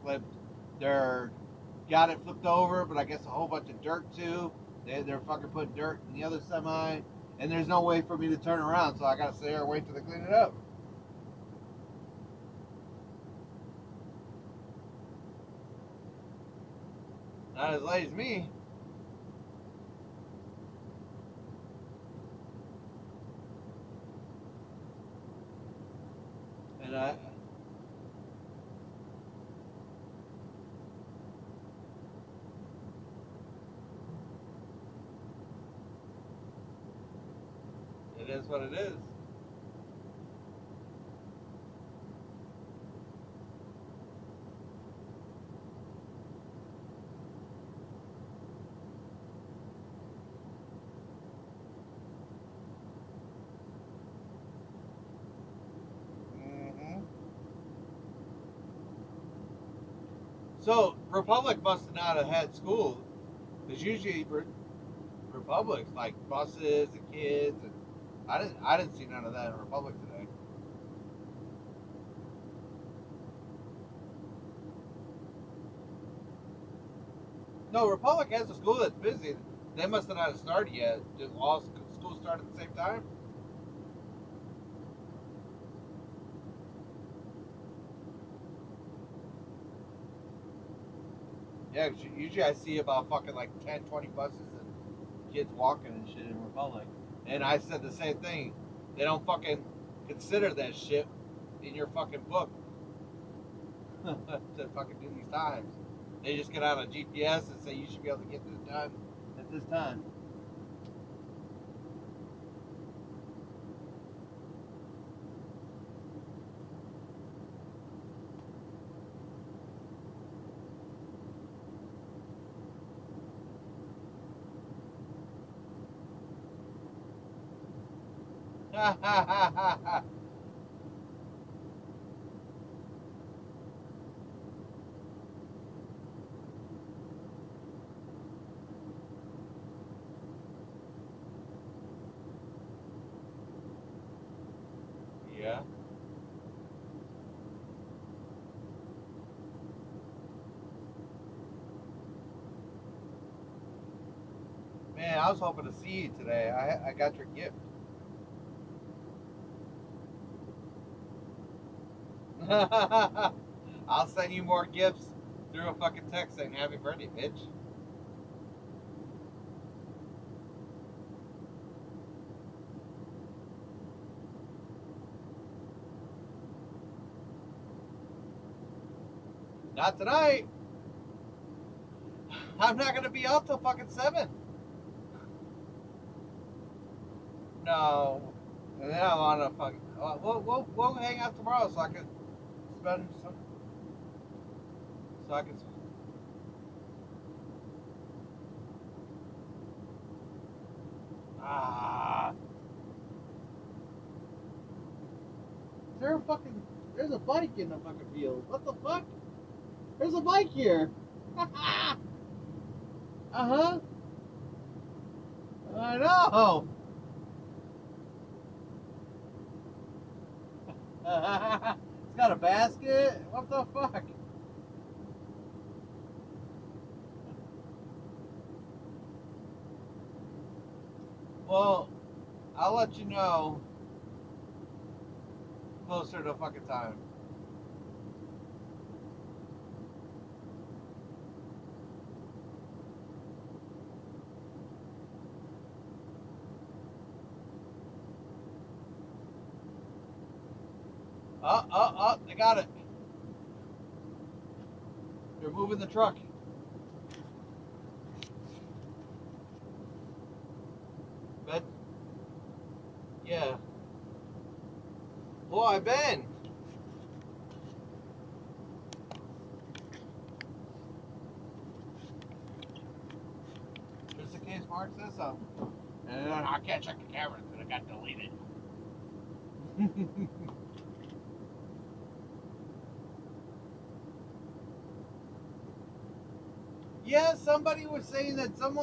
flipped. They're got it flipped over, but I guess a whole bunch of dirt too. They're fucking putting dirt in the other semi, and there's no way for me to turn around, so I gotta sit there and wait till they clean it up. Not as late as me. And it is what it is. So Republic must not have had school, because usually Republic's like buses and kids, and I didn't see none of that in Republic today. No, Republic has a school that's busy. They must have not started yet. Did all schools start at the same time? Yeah, 'cause usually I see about fucking like 10, 20 buses and kids walking and shit in Republic. And I said the same thing. They don't fucking consider that shit in your fucking book to fucking do these times. They just get out a GPS and say you should be able to get this done at this time. Yeah. Man, I was hoping to see you today. I got your gift. I'll send you more gifts through a fucking text saying happy birthday, bitch. Not tonight. I'm not gonna be out till fucking 7. No. And then I wanna fucking. We'll hang out tomorrow so I can spend some. So I can. Ah. Is there a fucking. There's a bike in the fucking field. What the fuck? There's a bike here. Uh huh. I know. It's got a basket. What the fuck? Well, I'll let you know closer to fucking time. They got it. They're moving the truck. But, yeah. Boy, Ben. Just in case Mark says something. And I can't check the camera because I got deleted. Yeah, somebody was saying that someone